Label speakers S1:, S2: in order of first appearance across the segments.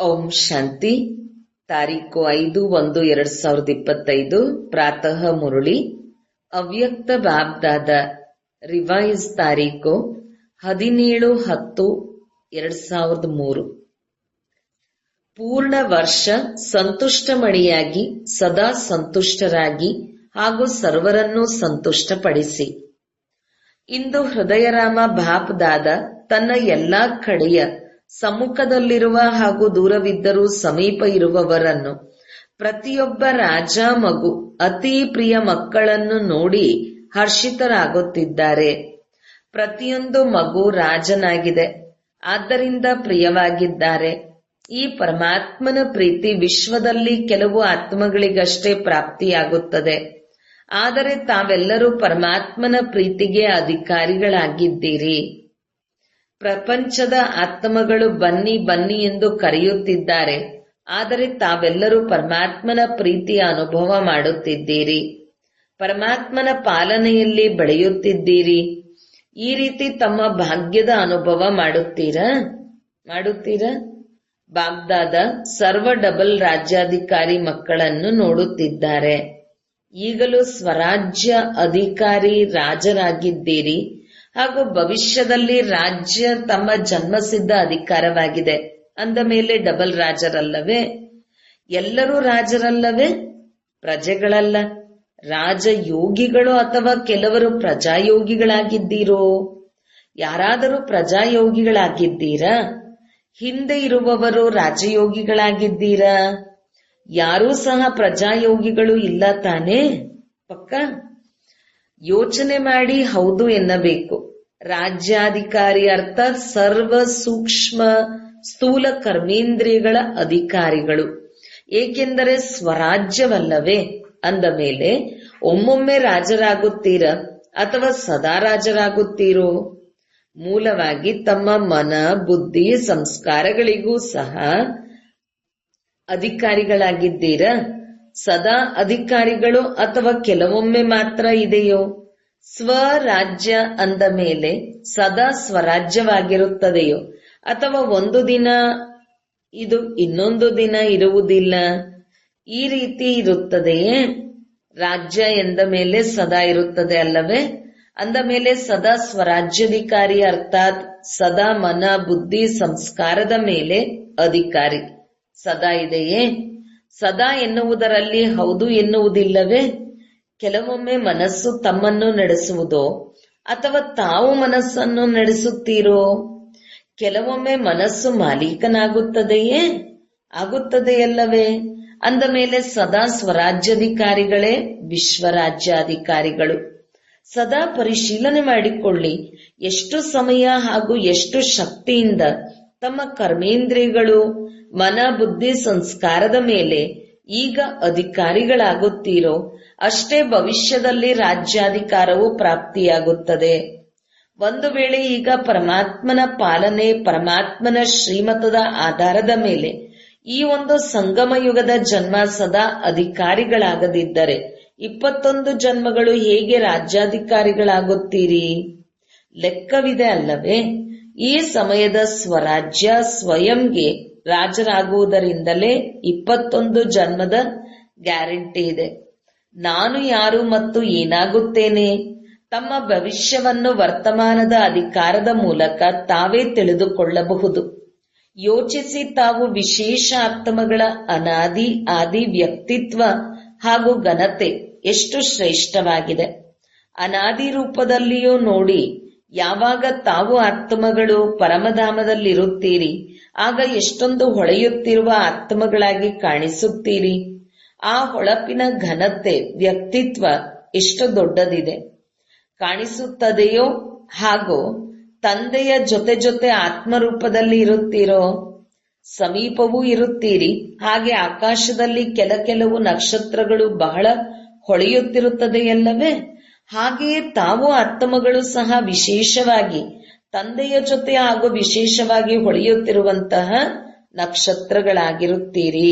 S1: ಓಂ ಶಾಂತಿ. ತಾರೀಕು 5/1/2025 ಪ್ರಾತಃ ಮುರುಳಿ. ಅವ್ಯಕ್ತ ಬಾಬ್ದಾದ ರಿವೈಸ್ ತಾರೀಕು 17/10/2003. ಪೂರ್ಣ ವರ್ಷ ಸಂತುಷ್ಟಮಣಿಯಾಗಿ ಸದಾ ಸಂತುಷ್ಟರಾಗಿ ಹಾಗೂ ಸರ್ವರನ್ನೂ ಸಂತುಷ್ಟಪಡಿಸಿ. ಇಂದು ಹೃದಯರಾಮ ಬಾಪ್ದಾದ ತನ್ನ ಎಲ್ಲಾ ಕಡೆಯ ಸಮ್ಮುಖದಲ್ಲಿರುವ ಹಾಗೂ ದೂರವಿದ್ದರೂ ಸಮೀಪ ಇರುವವರನ್ನು ಪ್ರತಿಯೊಬ್ಬ ರಾಜ ಮಗು ಅತೀ ಪ್ರಿಯ ಮಕ್ಕಳನ್ನು ನೋಡಿ ಹರ್ಷಿತರಾಗುತ್ತಿದ್ದಾರೆ. ಪ್ರತಿಯೊಂದು ಮಗು ರಾಜನಾಗಿದೆ, ಆದ್ದರಿಂದ ಪ್ರಿಯವಾಗಿದ್ದಾರೆ. ಈ ಪರಮಾತ್ಮನ ಪ್ರೀತಿ ವಿಶ್ವದಲ್ಲಿ ಕೆಲವು ಆತ್ಮಗಳಿಗಷ್ಟೇ ಪ್ರಾಪ್ತಿಯಾಗುತ್ತದೆ. ಆದರೆ ತಾವೆಲ್ಲರೂ ಪರಮಾತ್ಮನ ಪ್ರೀತಿಗೆ ಅಧಿಕಾರಿಗಳಾಗಿದ್ದೀರಿ. ಪ್ರಪಂಚದ ಆತ್ಮಗಳು ಬನ್ನಿ ಬನ್ನಿ ಎಂದು ಕರೆಯುತ್ತಿದ್ದಾರೆ, ಆದರೆ ತಾವೆಲ್ಲರೂ ಪರಮಾತ್ಮನ ಪ್ರೀತಿಯ ಅನುಭವ ಮಾಡುತ್ತಿದ್ದೀರಿ. ಪರಮಾತ್ಮನ ಪಾಲನೆಯಲ್ಲಿ ಬೆಳೆಯುತ್ತಿದ್ದೀರಿ. ಈ ರೀತಿ ತಮ್ಮ ಭಾಗ್ಯದ ಅನುಭವ ಮಾಡುತ್ತೀರಾ? ಬಾಗ್ದಾದ ಸರ್ವ ಡಬಲ್ ರಾಜ್ಯಾಧಿಕಾರಿ ಮಕ್ಕಳನ್ನು ನೋಡುತ್ತಿದ್ದಾರೆ. ಈಗಲೂ ಸ್ವರಾಜ್ಯ ಅಧಿಕಾರಿ ರಾಜರಾಗಿದ್ದೀರಿ ಹಾಗೂ ಭವಿಷ್ಯದಲ್ಲಿ ರಾಜ್ಯ ತಮ್ಮ ಜನ್ಮಸಿದ್ಧ ಅಧಿಕಾರವಾಗಿದೆ. ಅಂದ ಮೇಲೆ ಡಬಲ್ ರಾಜರಲ್ಲವೇ? ಎಲ್ಲರೂ ರಾಜರಲ್ಲವೇ? ಪ್ರಜೆಗಳಲ್ಲ, ರಾಜಯೋಗಿಗಳು ಅಥವಾ ಕೆಲವರು ಪ್ರಜಾಯೋಗಿಗಳಾಗಿದ್ದೀರೋ? ಯಾರಾದರೂ ಪ್ರಜಾಯೋಗಿಗಳಾಗಿದ್ದೀರಾ? ಹಿಂದೆ ಇರುವವರು ರಾಜಯೋಗಿಗಳಾಗಿದ್ದೀರಾ? ಯಾರೂ ಸಹ ಪ್ರಜಾಯೋಗಿಗಳು ಇಲ್ಲ ತಾನೇ? ಪಕ್ಕ ಯೋಚನೆ ಮಾಡಿ ಹೌದು ಎನ್ನಬೇಕು. ರಾಜ್ಯಾಧಿಕಾರಿ ಅರ್ಥಾತ್ ಸರ್ವ ಸೂಕ್ಷ್ಮ ಸ್ಥೂಲ ಕರ್ಮೇಂದ್ರಿಯಗಳ ಅಧಿಕಾರಿಗಳು. ಏಕೆಂದರೆ ಸ್ವರಾಜ್ಯವಲ್ಲವೇ? ಅಂದ ಮೇಲೆ ಒಮ್ಮೊಮ್ಮೆ ರಾಜರಾಗುತ್ತೀರ ಅಥವಾ ಸದಾ ರಾಜರಾಗುತ್ತೀರೋ? ಮೂಲವಾಗಿ ತಮ್ಮ ಮನ, ಬುದ್ಧಿ, ಸಂಸ್ಕಾರಗಳಿಗೂ ಸಹ ಅಧಿಕಾರಿಗಳಾಗಿದ್ದೀರಾ? ಸದಾ ಅಧಿಕಾರಿಗಳು ಅಥವಾ ಕೆಲವೊಮ್ಮೆ ಮಾತ್ರ ಇದೆಯೋ? ಸ್ವರಾಜ್ಯ ಅಂದ ಮೇಲೆ ಸದಾ ಸ್ವರಾಜ್ಯವಾಗಿರುತ್ತದೆಯೋ ಅಥವಾ ಒಂದು ದಿನ ಇದು ಇನ್ನೊಂದು ದಿನ ಇರುವುದಿಲ್ಲ? ಈ ರೀತಿ ಇರುತ್ತದೆಯೇ? ರಾಜ್ಯ ಎಂದ ಮೇಲೆ ಸದಾ ಇರುತ್ತದೆ ಅಲ್ಲವೇ? ಅಂದ ಮೇಲೆ ಸದಾ ಸ್ವರಾಜ್ಯಾಧಿಕಾರಿ ಅರ್ಥಾತ್ ಸದಾ ಮನ, ಬುದ್ಧಿ, ಸಂಸ್ಕಾರದ ಮೇಲೆ ಅಧಿಕಾರಿ ಸದಾ ಇದೆಯೇ? ಸದಾ ಎನ್ನುವುದರಲ್ಲಿ ಹೌದು ಎನ್ನುವುದಿಲ್ಲವೇ? ಕೆಲವೊಮ್ಮೆ ಮನಸ್ಸು ತಮ್ಮನ್ನು ನಡೆಸುವುದೋ ಅಥವಾ ತಾವು ಮನಸ್ಸನ್ನು ನಡೆಸುತ್ತೀರೋ? ಕೆಲವೊಮ್ಮೆ ಮನಸ್ಸು ಮಾಲೀಕನಾಗುತ್ತದೆಯೇ? ಆಗುತ್ತದೆಯಲ್ಲವೇ? ಅಂದ ಮೇಲೆ ಸದಾ ಸ್ವರಾಜ್ಯಾಧಿಕಾರಿಗಳೇ ವಿಶ್ವರಾಜ್ಯಾಧಿಕಾರಿಗಳು. ಸದಾ ಪರಿಶೀಲನೆ ಮಾಡಿಕೊಳ್ಳಿ, ಎಷ್ಟು ಸಮಯ ಹಾಗೂ ಎಷ್ಟು ಶಕ್ತಿಯಿಂದ ತಮ್ಮ ಕರ್ಮೇಂದ್ರಿಯಗಳು, ಮನ, ಬುದ್ಧಿ, ಸಂಸ್ಕಾರದ ಮೇಲೆ ಈಗ ಅಧಿಕಾರಿಗಳಾಗುತ್ತೀರೋ ಅಷ್ಟೇ ಭವಿಷ್ಯದಲ್ಲಿ ರಾಜ್ಯಾಧಿಕಾರವು ಪ್ರಾಪ್ತಿಯಾಗುತ್ತದೆ. ಒಂದು ವೇಳೆ ಈಗ ಪರಮಾತ್ಮನ ಪಾಲನೆ, ಪರಮಾತ್ಮನ ಶ್ರೀಮತದ ಆಧಾರದ ಮೇಲೆ ಈ ಒಂದು ಸಂಗಮ ಯುಗದ ಜನ್ಮ ಸದಾ ಅಧಿಕಾರಿಗಳಾಗದಿದ್ದರೆ 21 ಜನ್ಮಗಳು ಹೇಗೆ ರಾಜ್ಯಾಧಿಕಾರಿಗಳಾಗುತ್ತೀರಿ? ಲೆಕ್ಕವಿದೆ ಅಲ್ಲವೇ? ಈ ಸಮಯದ ಸ್ವರಾಜ್ಯ ಸ್ವಯಂಗೆ ರಾಜರಾಗುವುದರಿಂದಲೇ 21 ಜನ್ಮದ ಗ್ಯಾರಂಟಿ ಇದೆ. ನಾನು ಯಾರು ಮತ್ತು ಏನಾಗುತ್ತೇನೆ? ತಮ್ಮ ಭವಿಷ್ಯವನ್ನು ವರ್ತಮಾನದ ಅಧಿಕಾರದ ಮೂಲಕ ತಾವೇ ತಿಳಿದುಕೊಳ್ಳಬಹುದು. ಯೋಚಿಸಿ, ತಾವು ವಿಶೇಷ ಆತ್ಮಗಳ ಅನಾದಿ ಆದಿ ವ್ಯಕ್ತಿತ್ವ ಹಾಗೂ ಘನತೆ ಎಷ್ಟು ಶ್ರೇಷ್ಠವಾಗಿದೆ. ಅನಾದಿ ರೂಪದಲ್ಲಿಯೂ ನೋಡಿ, ಯಾವಾಗ ತಾವು ಆತ್ಮಗಳು ಪರಮಧಾಮದಲ್ಲಿರುತ್ತೀರಿ ಆಗ ಎಷ್ಟೊಂದು ಹೊಳೆಯುತ್ತಿರುವ ಆತ್ಮಗಳಾಗಿ ಕಾಣಿಸುತ್ತೀರಿ. ಆ ಹೊಳಪಿನ ಘನತೆ, ವ್ಯಕ್ತಿತ್ವ ಎಷ್ಟು ದೊಡ್ಡದಿದೆ ಕಾಣಿಸುತ್ತದೆಯೋ? ಹಾಗೂ ತಂದೆಯ ಜೊತೆ ಜೊತೆ ಆತ್ಮರೂಪದಲ್ಲಿ ಇರುತ್ತೀರೋ? ಸಮೀಪವೂ ಇರುತ್ತೀರಿ. ಹಾಗೆ ಆಕಾಶದಲ್ಲಿ ಕೆಲವು ನಕ್ಷತ್ರಗಳು ಬಹಳ ಹೊಳೆಯುತ್ತಿರುತ್ತದೆಯಲ್ಲವೇ? ಹಾಗೆಯೇ ತಾವು ಆತ್ಮಗಳು ಸಹ ವಿಶೇಷವಾಗಿ ತಂದೆಯ ಜೊತೆ ಹಾಗೂ ವಿಶೇಷವಾಗಿ ಹೊಳೆಯುತ್ತಿರುವಂತಹ ನಕ್ಷತ್ರಗಳಾಗಿರುತ್ತೀರಿ.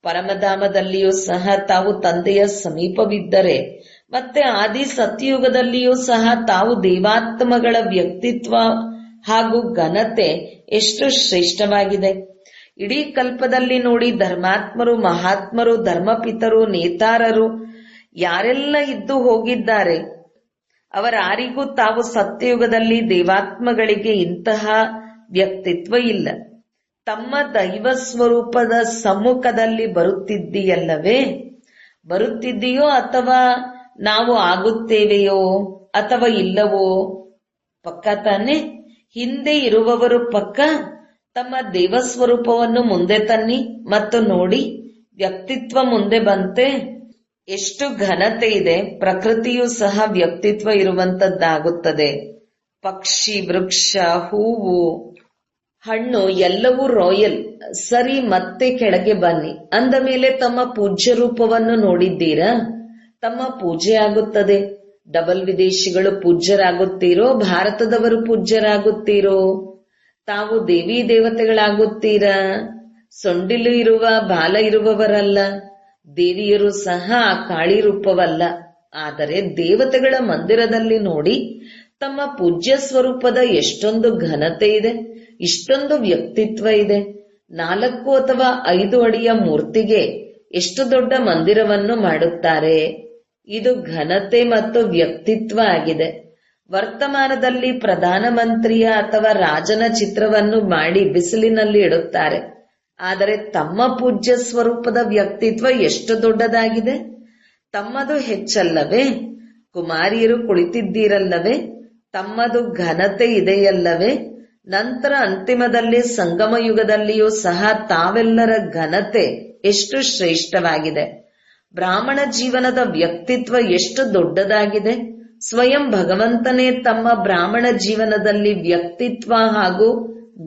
S1: ಪರಮಧಾಮದಲ್ಲಿಯೂ ಸಹ ತಾವು ತಂದೆಯ ಸಮೀಪವಿದ್ದರೆ ಮತ್ತೆ ಆದಿ ಸತ್ಯಯುಗದಲ್ಲಿಯೂ ಸಹ ತಾವು ದೇವಾತ್ಮಗಳ ವ್ಯಕ್ತಿತ್ವ ಹಾಗೂ ಘನತೆ ಎಷ್ಟು ಶ್ರೇಷ್ಠವಾಗಿದೆ. ಇಡೀ ಕಲ್ಪದಲ್ಲಿ ನೋಡಿ ಧರ್ಮಾತ್ಮರು, ಮಹಾತ್ಮರು, ಧರ್ಮಪಿತರು, ನೇತಾರರು ಯಾರೆಲ್ಲ ಇದ್ದು ಹೋಗಿದ್ದಾರೆ, ಅವರಾರಿಗೂ ತಾವು ಸತ್ಯಯುಗದಲ್ಲಿ ದೇವಾತ್ಮಗಳಿಗೆ ಇಂತಹ ವ್ಯಕ್ತಿತ್ವ ಇಲ್ಲ. ತಮ್ಮ ದೈವ ಸ್ವರೂಪದ ಸಮ್ಮುಖದಲ್ಲಿ ಬರುತ್ತಿದ್ದೀಯಲ್ಲವೇ? ಬರುತ್ತಿದ್ದೀಯೋ ಅಥವಾ ನಾವು ಆಗುತ್ತೇವೆಯೋ ಅಥವಾ ಇಲ್ಲವೋ? ಪಕ್ಕ ತಾನೆ. ಹಿಂದೆ ಇರುವವರು ಪಕ್ಕ ತಮ್ಮ ದೇವಸ್ವರೂಪವನ್ನು ಮುಂದೆ ತನ್ನಿ ಮತ್ತು ನೋಡಿ. ವ್ಯಕ್ತಿತ್ವ ಮುಂದೆ ಬಂತೆ. ಎಷ್ಟು ಘನತೆ ಇದೆ. ಪ್ರಕೃತಿಯೂ ಸಹ ವ್ಯಕ್ತಿತ್ವ ಇರುವಂತದ್ದಾಗುತ್ತದೆ. ಪಕ್ಷಿ, ವೃಕ್ಷ, ಹೂವು, ಹಣ್ಣು ಎಲ್ಲವೂ ರಾಯಲ್. ಸರಿ, ಮತ್ತೆ ಕೆಳಗೆ ಬನ್ನಿ. ಅಂದ ಮೇಲೆ ತಮ್ಮ ಪೂಜ್ಯ ರೂಪವನ್ನು ನೋಡಿದ್ದೀರಾ? ತಮ್ಮ ಪೂಜೆ ಆಗುತ್ತದೆ. ಡಬಲ್ ವಿದೇಶಿಗಳು ಪೂಜ್ಯರಾಗುತ್ತೀರೋ, ಭಾರತದವರು ಪೂಜ್ಯರಾಗುತ್ತೀರೋ? ತಾವು ದೇವಿ ದೇವತೆಗಳಾಗುತ್ತೀರಾ? ಸೊಂಡಿಲು ಇರುವ ಬಾಲ ಇರುವವರಲ್ಲ. ದೇವಿಯರು ಸಹ ಆ ಕಾಳಿ ರೂಪವಲ್ಲ. ಆದರೆ ದೇವತೆಗಳ ಮಂದಿರದಲ್ಲಿ ನೋಡಿ, ತಮ್ಮ ಪೂಜ್ಯ ಸ್ವರೂಪದ ಎಷ್ಟೊಂದು ಘನತೆ ಇದೆ, ಇಷ್ಟೊಂದು ವ್ಯಕ್ತಿತ್ವ ಇದೆ. 4 ಅಥವಾ 5 ಅಡಿಯ ಮೂರ್ತಿಗೆ ಎಷ್ಟು ದೊಡ್ಡ ಮಂದಿರವನ್ನು ಮಾಡುತ್ತಾರೆ. ಇದು ಘನತೆ ಮತ್ತು ವ್ಯಕ್ತಿತ್ವ ಆಗಿದೆ. ವರ್ತಮಾನದಲ್ಲಿ ಪ್ರಧಾನಮಂತ್ರಿಯ ಅಥವಾ ರಾಜನ ಚಿತ್ರವನ್ನು ಮಾಡಿ ಬಿಸಿಲಿನಲ್ಲಿ ಇಡುತ್ತಾರೆ. ಆದರೆ ತಮ್ಮ ಪೂಜ್ಯ ಸ್ವರೂಪದ ವ್ಯಕ್ತಿತ್ವ ಎಷ್ಟು ದೊಡ್ಡದಾಗಿದೆ. ತಮ್ಮದು ಹೆಚ್ಚಲ್ಲವೇ? ಕುಮಾರಿಯರು ಕುಳಿತಿದ್ದೀರಲ್ಲವೇ? ತಮ್ಮದು ಘನತೆ ಇದೆಯಲ್ಲವೇ? ನಂತರ ಅಂತಿಮದಲ್ಲಿ ಸಂಗಮ ಯುಗದಲ್ಲಿಯೂ ಸಹ ತಾವೆಲ್ಲರ ಘನತೆ ಎಷ್ಟು ಶ್ರೇಷ್ಠವಾಗಿದೆ. ಬ್ರಾಹ್ಮಣ ಜೀವನದ ವ್ಯಕ್ತಿತ್ವ ಎಷ್ಟು ದೊಡ್ಡದಾಗಿದೆ. ಸ್ವಯಂ ಭಗವಂತನೇ ತಮ್ಮ ಬ್ರಾಹ್ಮಣ ಜೀವನದಲ್ಲಿ ವ್ಯಕ್ತಿತ್ವ ಹಾಗೂ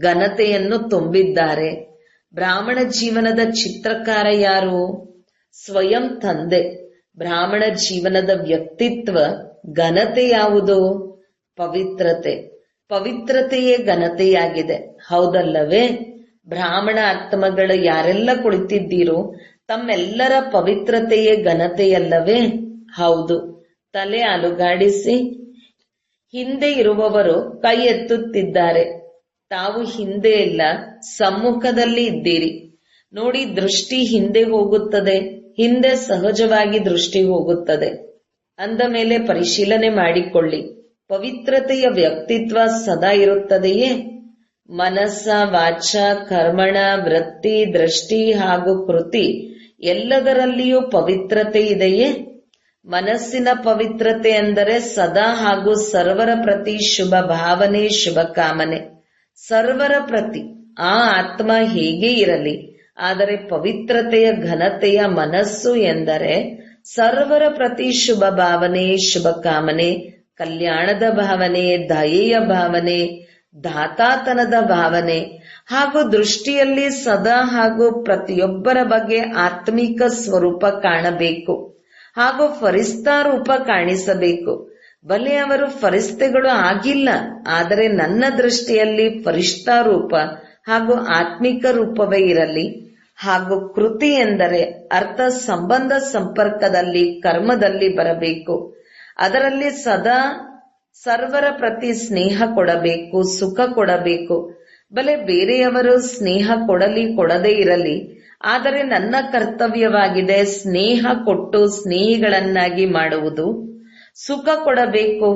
S1: ಘನತೆಯನ್ನು ತುಂಬಿದ್ದಾರೆ. ಬ್ರಾಹ್ಮಣ ಜೀವನದ ಚಿತ್ರಕಾರ ಯಾರು? ಸ್ವಯಂ ತಂದೆ. ಬ್ರಾಹ್ಮಣ ಜೀವನದ ವ್ಯಕ್ತಿತ್ವ ಘನತೆ ಯಾವುದು? ಪವಿತ್ರತೆ. ಪವಿತ್ರತೆಯೇ ಘನತೆಯಾಗಿದೆ. ಹೌದಲ್ಲವೇ? ಬ್ರಾಹ್ಮಣ ಆತ್ಮಗಳು ಯಾರೆಲ್ಲ ಕುಳಿತಿದ್ದೀರೋ ತಮ್ಮೆಲ್ಲರ ಪವಿತ್ರತೆಯೇ ಘನತೆಯಲ್ಲವೇ? ಹೌದು. ತಲೆ ಅಲುಗಾಡಿಸಿ. ಹಿಂದೆ ಇರುವವರು ಕೈ ಎತ್ತುತ್ತಿದ್ದಾರೆ. ತಾವು ಹಿಂದೆ ಇಲ್ಲ, ಸಮ್ಮುಖದಲ್ಲಿ ಇದ್ದೀರಿ. ನೋಡಿ, ದೃಷ್ಟಿ ಹಿಂದೆ ಹೋಗುತ್ತದೆ. ಹಿಂದೆ ಸಹಜವಾಗಿ ದೃಷ್ಟಿ ಹೋಗುತ್ತದೆ. ಅಂದ ಮೇಲೆ ಪರಿಶೀಲನೆ ಮಾಡಿಕೊಳ್ಳಿ. ಪವಿತ್ರತೆಯ ವ್ಯಕ್ತಿತ್ವ ಸದಾ ಇರುತ್ತದೆಯೇ? ಮನಸ್ಸ, ವಾಚ, ಕರ್ಮಣ, ವೃತ್ತಿ, ದೃಷ್ಟಿ ಹಾಗೂ ಕೃತಿ ಎಲ್ಲದರಲ್ಲಿಯೂ ಪವಿತ್ರತೆ ಇದೆಯೇ? ಮನಸ್ಸಿನ ಪವಿತ್ರತೆ ಎಂದರೆ ಸದಾ ಹಾಗೂ ಸರ್ವರ ಪ್ರತಿ ಶುಭ ಭಾವನೆ, ಶುಭ ಕಾಮನೆ. ಸರ್ವರ ಪ್ರತಿ ಆ ಆತ್ಮ ಹೇಗೆ ಇರಲಿ, ಆದರೆ ಪವಿತ್ರತೆಯ ಘನತೆಯ ಮನಸ್ಸು ಎಂದರೆ ಸರ್ವರ ಪ್ರತಿ ಶುಭ ಭಾವನೆ, ಶುಭ ಕಾಮನೆ, ಕಲ್ಯಾಣದ ಭಾವನೆ, ದಯೆಯ ಭಾವನೆ, ದಾತಾತನದ ಭಾವನೆ ಹಾಗೂ ದೃಷ್ಟಿಯಲ್ಲಿ ಸದಾ ಹಾಗೂ ಪ್ರತಿಯೊಬ್ಬರ ಬಗ್ಗೆ ಆತ್ಮಿಕ ಸ್ವರೂಪ ಕಾಣಬೇಕು ಹಾಗೂ ಫರಿಸ್ತಾ ರೂಪ ಕಾಣಿಸಬೇಕು. ಬಲೆ ಅವರು ಫರಿಸ್ತೆಗಳು ಆಗಿಲ್ಲ, ಆದರೆ ನನ್ನ ದೃಷ್ಟಿಯಲ್ಲಿ ಫರಿಷ್ಠಾ ರೂಪ ಹಾಗೂ ಆತ್ಮಿಕ ರೂಪವೇ ಇರಲಿ. ಹಾಗೂ ಕೃತಿ ಎಂದರೆ ಅರ್ಥ ಸಂಬಂಧ ಸಂಪರ್ಕದಲ್ಲಿ, ಕರ್ಮದಲ್ಲಿ ಬರಬೇಕು. ಅದರಲ್ಲಿ ಸದಾ ಸರ್ವರ ಪ್ರತಿ ಸ್ನೇಹ ಕೊಡಬೇಕು, ಸುಖ ಕೊಡಬೇಕು. ಬಲೆ ಬೇರೆಯವರು ಸ್ನೇಹ ಕೊಡಲಿ ಕೊಡದೇ ಇರಲಿ, ಆದರೆ ನನ್ನ ಕರ್ತವ್ಯವಾಗಿದೆ ಸ್ನೇಹ ಕೊಟ್ಟು ಸ್ನೇಹಿಗಳನ್ನಾಗಿ ಮಾಡುವುದು. ಸುಖ ಕೊಡಬೇಕು.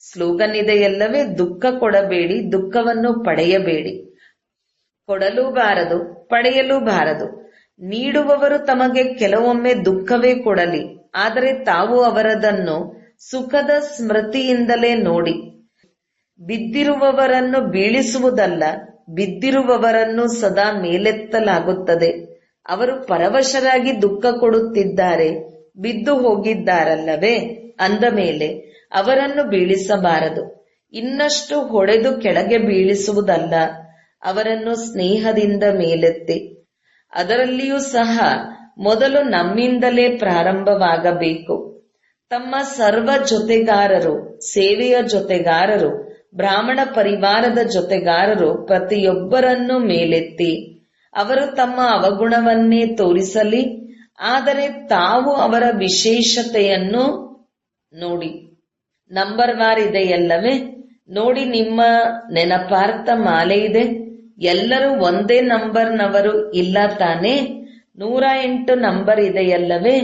S1: ಸ್ಲೋಗನ್ ಇದೆಯಲ್ಲವೇ, ದುಃಖ ಕೊಡಬೇಡಿ, ದುಃಖವನ್ನು ಪಡೆಯಬೇಡಿ. ಕೊಡಲೂ ಬಾರದು, ಪಡೆಯಲೂ ಬಾರದು. ನೀಡುವವರು ತಮಗೆ ಕೆಲವೊಮ್ಮೆ ದುಃಖವೇ ಕೊಡಲಿ, ಆದರೆ ತಾವು ಅವರದನ್ನು ಸುಖದ ಸ್ಮೃತಿಯಿಂದಲೇ ನೋಡಿ. ಬಿದ್ದಿರುವವರನ್ನು ಬೀಳಿಸುವುದಲ್ಲ, ಬಿದ್ದಿರುವವರನ್ನು ಸದಾ ಮೇಲೆತ್ತಲಾಗುತ್ತದೆ. ಅವರು ಪರವಶರಾಗಿ ದುಃಖ ಕೊಡುತ್ತಿದ್ದಾರೆ, ಬಿದ್ದು ಹೋಗಿದ್ದಾರಲ್ಲವೇ? ಅಂದ ಮೇಲೆ ಅವರನ್ನು ಬೀಳಿಸಬಾರದು. ಇನ್ನಷ್ಟು ಹೊಡೆದು ಕೆಳಗೆ ಬೀಳಿಸುವುದಲ್ಲ, ಅವರನ್ನು ಸ್ನೇಹದಿಂದ ಮೇಲೆತ್ತಿ. ಅದರಲ್ಲಿಯೂ ಸಹ ಮೊದಲು ನಮ್ಮಿಂದಲೇ ಪ್ರಾರಂಭವಾಗಬೇಕು. ತಮ್ಮ ಸರ್ವ ಜೊತೆಗಾರರು, ಸೇವೆಯ ಜೊತೆಗಾರರು, ಬ್ರಾಹ್ಮಣ ಪರಿವಾರದ ಜೊತೆಗಾರರು ಪ್ರತಿಯೊಬ್ಬರನ್ನು ಮೇಲೆತ್ತಿ ಅವರು ತಮ್ಮ ಅವಗುಣವನ್ನೇ ತೋರಿಸಲಿ, ಆದರೆ ತಾವು ಅವರ ವಿಶೇಷತೆಯನ್ನು ನೋಡಿ. ನಂಬರ್ ವಾರ್ ಇದೆಯಲ್ಲವೇ? ನೋಡಿ, ನಿಮ್ಮ ನೆನಪಾರ್ಥ ಮಾಲೆ ಇದೆ. ಎಲ್ಲರೂ ಒಂದೇ ನಂಬರ್ನವರು ಇಲ್ಲ ತಾನೇ? 108 ನಂಬರ್ ಇದೆಯಲ್ಲವೇ?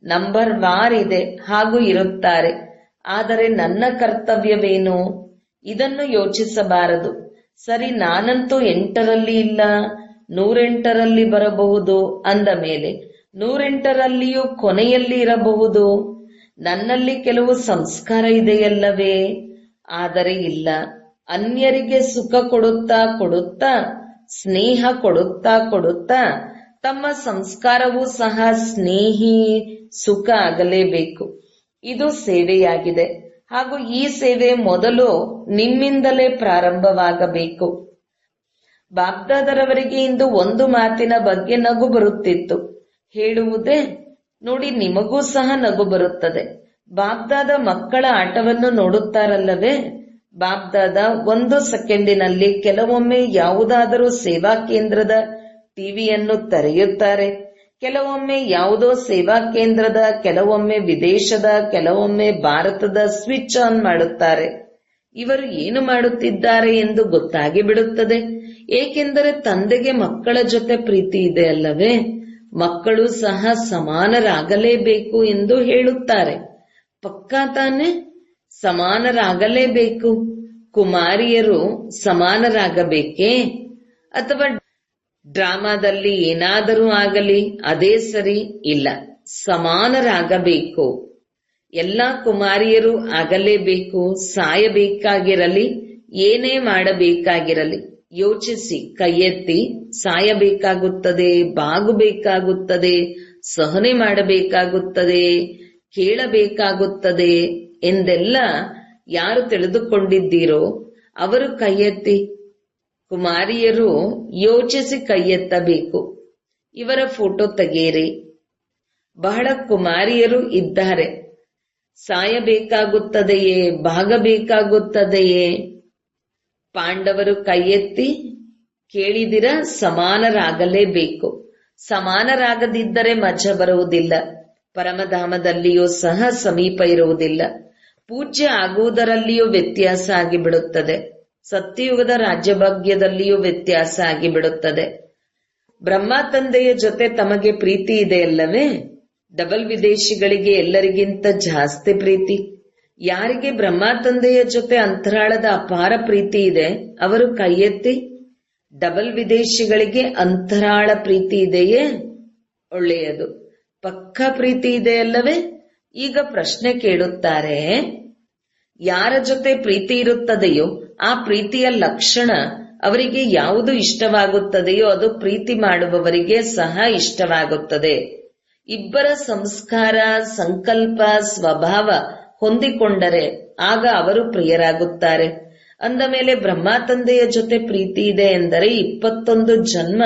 S1: ನಂಬರ್ ವಾರ್ ಇದೆ, ಹಾಗೂ ಇರುತ್ತಾರೆ. ಆದರೆ ನನ್ನ ಕರ್ತವ್ಯವೇನು? ಇದನ್ನು ಯೋಚಿಸಬಾರದು. ಸರಿ, ನಾನಂತೂ 8ರಲ್ಲಿ ಇಲ್ಲ, 108ರಲ್ಲಿ ಬರಬಹುದು ಅಂದ ಮೇಲೆ 108ರಲ್ಲಿಯೂ ಕೊನೆಯಲ್ಲಿ ಇರಬಹುದು. ನನ್ನಲ್ಲಿ ಕೆಲವು ಸಂಸ್ಕಾರ ಇದೆಯಲ್ಲವೇ? ಆದರೆ ಇಲ್ಲ. ಅನ್ಯರಿಗೆ ಸುಖ ಕೊಡುತ್ತಾ ಕೊಡುತ್ತಾ, ಸ್ನೇಹ ಕೊಡುತ್ತಾ ಕೊಡುತ್ತಾ ತಮ್ಮ ಸಂಸ್ಕಾರವೂ ಸಹ ಸ್ನೇಹಿ ಸುಖ ಆಗಲೇಬೇಕು. ಇದು ಸೇವೆಯಾಗಿದೆ. ಹಾಗೂ ಈ ಸೇವೆ ಮೊದಲು ನಿಮ್ಮಿಂದಲೇ ಪ್ರಾರಂಭವಾಗಬೇಕು. ಬಾಬ್ದಾದರವರಿಗೆ ಇಂದು ಒಂದು ಮಾತಿನ ಬಗ್ಗೆ ನಗು ಬರುತ್ತಿತ್ತು. ಹೇಳುವುದೇ? ನೋಡಿ, ನಿಮಗೂ ಸಹ ನಗು ಬರುತ್ತದೆ. ಬಾಬ್ದಾದ ಮಕ್ಕಳ ಆಟವನ್ನು ನೋಡುತ್ತಾರಲ್ಲವೇ? ಬಾಬ್ದಾದ 1 ಸೆಕೆಂಡಿನಲ್ಲಿ ಕೆಲವೊಮ್ಮೆ ಯಾವುದಾದರೂ ಸೇವಾ ಕೇಂದ್ರದ ಟಿವಿಯನ್ನು ತೆರೆಯುತ್ತಾರೆ, ಕೆಲವೊಮ್ಮೆ ಯಾವುದೋ ಸೇವಾ ಕೇಂದ್ರದ, ಕೆಲವೊಮ್ಮೆ ವಿದೇಶದ, ಕೆಲವೊಮ್ಮೆ ಭಾರತದ ಸ್ವಿಚ್ ಆನ್ ಮಾಡುತ್ತಾರೆ. ಇವರು ಏನು ಮಾಡುತ್ತಿದ್ದಾರೆ ಎಂದು ಗೊತ್ತಾಗಿ ಬಿಡುತ್ತದೆ. ಏಕೆಂದರೆ ತಂದೆಗೆ ಮಕ್ಕಳ ಜೊತೆ ಪ್ರೀತಿ ಇದೆ ಅಲ್ಲವೇ? ಮಕ್ಕಳು ಸಹ ಸಮಾನರಾಗಲೇಬೇಕು ಎಂದು ಹೇಳುತ್ತಾರೆ. ಪಕ್ಕಾ ತಾನೆ? ಸಮಾನರಾಗಲೇಬೇಕು. ಕುಮಾರಿಯರು ಸಮಾನರಾಗಬೇಕೇ? ಅಥವಾ ಡ್ರಾಮಾದಲ್ಲಿ ಏನಾದರೂ ಆಗಲಿ ಅದೇ ಸರಿ? ಇಲ್ಲ, ಸಮಾನರಾಗಬೇಕು. ಎಲ್ಲಾ ಕುಮಾರಿಯರು ಆಗಲೇಬೇಕು. ಸಾಯಬೇಕಾಗಿರಲಿ, ಏನೇ ಮಾಡಬೇಕಾಗಿರಲಿ, ಯೋಚಿಸಿ, ಕೈ ಎತ್ತಿ. ಸಾಯಬೇಕಾಗುತ್ತದೆ, ಬಾಗಬೇಕಾಗುತ್ತದೆ, ಸಹನೆ ಮಾಡಬೇಕಾಗುತ್ತದೆ, ಕೇಳಬೇಕಾಗುತ್ತದೆ ಎಂದೆಲ್ಲ ಯಾರು ತಿಳಿದುಕೊಂಡಿದ್ದೀರೋ ಅವರು ಕೈ ಎತ್ತಿ. ಕುಮಾರಿಯರು ಯೋಚಿಸಿ ಕೈ ಎತ್ತಬೇಕು. ಇವರ ಫೋಟೋ ತೆಗೆಯಿರಿ. ಬಹಳ ಕುಮಾರಿಯರು ಇದ್ದಾರೆ. ಸಾಯಬೇಕಾಗುತ್ತದೆಯೇ, ಭಾಗಬೇಕಾಗುತ್ತದೆಯೇ? ಪಾಂಡವರು ಕೈ ಎತ್ತಿ. ಕೇಳಿದಿರ? ಸಮಾನರಾಗಲೇಬೇಕು. ಸಮಾನರಾಗದಿದ್ದರೆ ಮಜಾ ಬರುವುದಿಲ್ಲ. ಪರಮಧಾಮದಲ್ಲಿಯೂ ಸಹ ಸಮೀಪ ಇರುವುದಿಲ್ಲ. ಪೂಜ್ಯ ಆಗುವುದರಲ್ಲಿಯೂ ವ್ಯತ್ಯಾಸ ಆಗಿಬಿಡುತ್ತದೆ. ಸತ್ಯಯುಗದ ರಾಜ್ಯಭಾಗ್ಯದಲ್ಲಿಯೂ ವ್ಯತ್ಯಾಸ ಆಗಿಬಿಡುತ್ತದೆ. ಬ್ರಹ್ಮ ತಂದೆಯ ಜೊತೆ ತಮಗೆ ಪ್ರೀತಿ ಇದೆಯಲ್ಲವೇ? ಡಬಲ್ ವಿದೇಶಿಗಳಿಗೆ ಎಲ್ಲರಿಗಿಂತ ಜಾಸ್ತಿ ಪ್ರೀತಿ. ಯಾರಿಗೆ ಬ್ರಹ್ಮ ತಂದೆಯ ಜೊತೆ ಅಂತರಾಳದ ಅಪಾರ ಪ್ರೀತಿ ಇದೆ ಅವರು ಕೈ ಎತ್ತಿ. ಡಬಲ್ ವಿದೇಶಿಗಳಿಗೆ ಅಂತರಾಳ ಪ್ರೀತಿ ಇದೆಯೇ? ಒಳ್ಳೆಯದು. ಪಕ್ಕಾ ಪ್ರೀತಿ ಇದೆಯಲ್ಲವೇ? ಈಗ ಪ್ರಶ್ನೆ ಕೇಳುತ್ತಾರೆ, ಯಾರ ಜೊತೆ ಪ್ರೀತಿ ಇರುತ್ತದೆಯೋ ಆ ಪ್ರೀತಿಯ ಲಕ್ಷಣ ಅವರಿಗೆ ಯಾವುದು ಇಷ್ಟವಾಗುತ್ತದೆಯೋ ಅದು ಪ್ರೀತಿ ಮಾಡುವವರಿಗೆ ಸಹ ಇಷ್ಟವಾಗುತ್ತದೆ. ಇಬ್ಬರ ಸಂಸ್ಕಾರ, ಸಂಕಲ್ಪ, ಸ್ವಭಾವ ಹೊಂದಿಕೊಂಡರೆ ಆಗ ಅವರು ಪ್ರಿಯರಾಗುತ್ತಾರೆ. ಅಂದ ಮೇಲೆ ಬ್ರಹ್ಮ ತಂದೆಯ ಜೊತೆ ಪ್ರೀತಿ ಇದೆ ಎಂದರೆ 21 ಜನ್ಮ,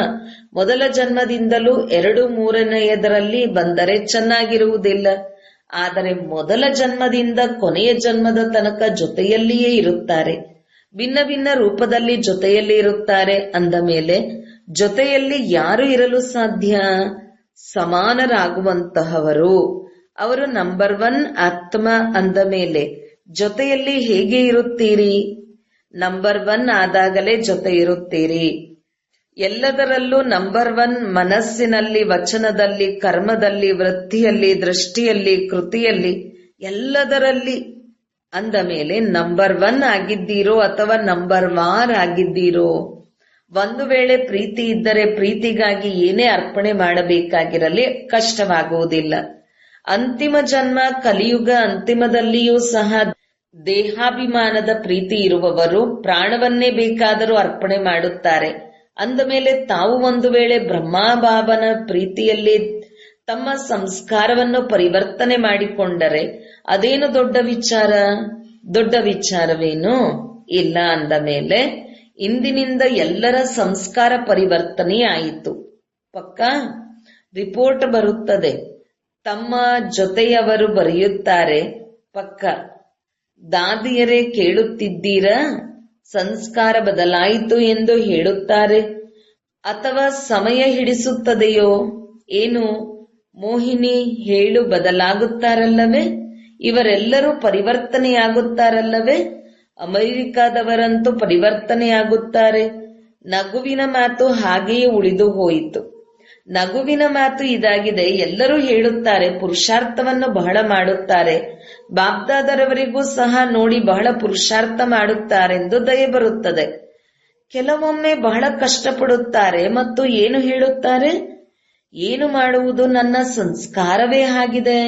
S1: ಮೊದಲ ಜನ್ಮದಿಂದಲೂ 2, 3ನೇಯದರಲ್ಲಿ ಬಂದರೆ ಚೆನ್ನಾಗಿರುವುದಿಲ್ಲ. ಆದರೆ ಮೊದಲ ಜನ್ಮದಿಂದ ಕೊನೆಯ ಜನ್ಮದ ತನಕ ಜೊತೆಯಲ್ಲಿಯೇ ಇರುತ್ತಾರೆ. ಭಿನ್ನ ಭಿನ್ನ ರೂಪದಲ್ಲಿ ಜೊತೆಯಲ್ಲಿ ಇರುತ್ತಾರೆ. ಅಂದ ಮೇಲೆ ಜೊತೆಯಲ್ಲಿ ಯಾರು ಇರಲು ಸಾಧ್ಯ? ಸಮಾನರಾಗುವಂತಹವರು. ಅವರು ನಂಬರ್ 1 ಆತ್ಮ ಅಂದ ಮೇಲೆ ಜೊತೆಯಲ್ಲಿ ಹೇಗೆ ಇರುತ್ತೀರಿ? ನಂಬರ್ 1 ಆದಾಗಲೇ ಜೊತೆ ಇರುತ್ತೀರಿ. ಎಲ್ಲದರಲ್ಲೂ ನಂಬರ್ 1 ಮನಸ್ಸಿನಲ್ಲಿ, ವಚನದಲ್ಲಿ, ಕರ್ಮದಲ್ಲಿ, ವೃತ್ತಿಯಲ್ಲಿ, ದೃಷ್ಟಿಯಲ್ಲಿ, ಕೃತಿಯಲ್ಲಿ, ಎಲ್ಲದರಲ್ಲಿ. ಅಂದ ಮೇಲೆ ನಂಬರ್ 1 ಆಗಿದ್ದೀರೋ ಅಥವಾ ನಂಬರ್ ವಾರ್ ಆಗಿದ್ದೀರೋ? ಒಂದು ವೇಳೆ ಪ್ರೀತಿ ಇದ್ದರೆ ಪ್ರೀತಿಗಾಗಿ ಏನೇ ಅರ್ಪಣೆ ಮಾಡಬೇಕಾಗಿರಲಿ ಕಷ್ಟವಾಗುವುದಿಲ್ಲ. ಅಂತಿಮ ಜನ್ಮ ಕಲಿಯುಗ ಅಂತಿಮದಲ್ಲಿಯೂ ಸಹ ದೇಹಾಭಿಮಾನದ ಪ್ರೀತಿ ಇರುವವರು ಪ್ರಾಣವನ್ನೇ ಬೇಕಾದರೂ ಅರ್ಪಣೆ ಮಾಡುತ್ತಾರೆ. ಅಂದ ಮೇಲೆ ತಾವು ಒಂದು ವೇಳೆ ಬ್ರಹ್ಮಬಾಬನ ಪ್ರೀತಿಯಲ್ಲಿ ತಮ್ಮ ಸಂಸ್ಕಾರವನ್ನು ಪರಿವರ್ತನೆ ಮಾಡಿಕೊಂಡರೆ ಅದೇನು ದೊಡ್ಡ ವಿಚಾರ? ದೊಡ್ಡ ವಿಚಾರವೇನು ಇಲ್ಲ. ಅಂದ ಮೇಲೆ ಇಂದಿನಿಂದ ಎಲ್ಲರ ಸಂಸ್ಕಾರ ಪರಿವರ್ತನೆ ಆಯಿತು. ಪಕ್ಕಾ ರಿಪೋರ್ಟ್ ಬರುತ್ತದೆ. ತಮ್ಮ ಜೊತೆಯವರು ಬರೆಯುತ್ತಾರೆ, ಪಕ್ಕ ದಾದಿಯರೇ ಕೇಳುತ್ತಿದ್ದೀರಾ? ಸಂಸ್ಕಾರ ಬದಲಾಯಿತು ಎಂದು ಹೇಳುತ್ತಾರೆ. ಅಥವಾ ಸಮಯ ಹಿಡಿಸುತ್ತದೆಯೋ ಏನು? ಮೋಹಿನಿ ಹೇಳು ಬದಲಾಗುತ್ತಾರಲ್ಲವೇ? ಇವರೆಲ್ಲರೂ ಪರಿವರ್ತನೆಯಾಗುತ್ತಾರಲ್ಲವೇ? ಅಮೆರಿಕಾದವರಂತೂ ಪರಿವರ್ತನೆಯಾಗುತ್ತಾರೆ. ನಗುವಿನ ಮಾತು ಹಾಗೆಯೇ ಉಳಿದು ಹೋಯಿತು. ನಗುವಿನ ಮಾತು ಇದಾಗಿದೆ. ಎಲ್ಲರೂ ಹೇಳುತ್ತಾರೆ, ಪುರುಷಾರ್ಥವನ್ನು ಬಹಳ ಮಾಡುತ್ತಾರೆ. ಬಾಬ್ದಾದರವರಿಗೂ ಸಹ ನೋಡಿ ಬಹಳ ಪುರುಷಾರ್ಥ ಮಾಡುತ್ತಾರೆಂದು ದಯೆ ಬರುತ್ತದೆ. ಕೆಲವೊಮ್ಮೆ ಬಹಳ ಕಷ್ಟಪಡುತ್ತಾರೆ ಮತ್ತು ಏನು ಹೇಳುತ್ತಾರೆ, ಏನು ಮಾಡುವುದು, ನನ್ನ ಸಂಸ್ಕಾರವೇ ಆಗಿದೆ.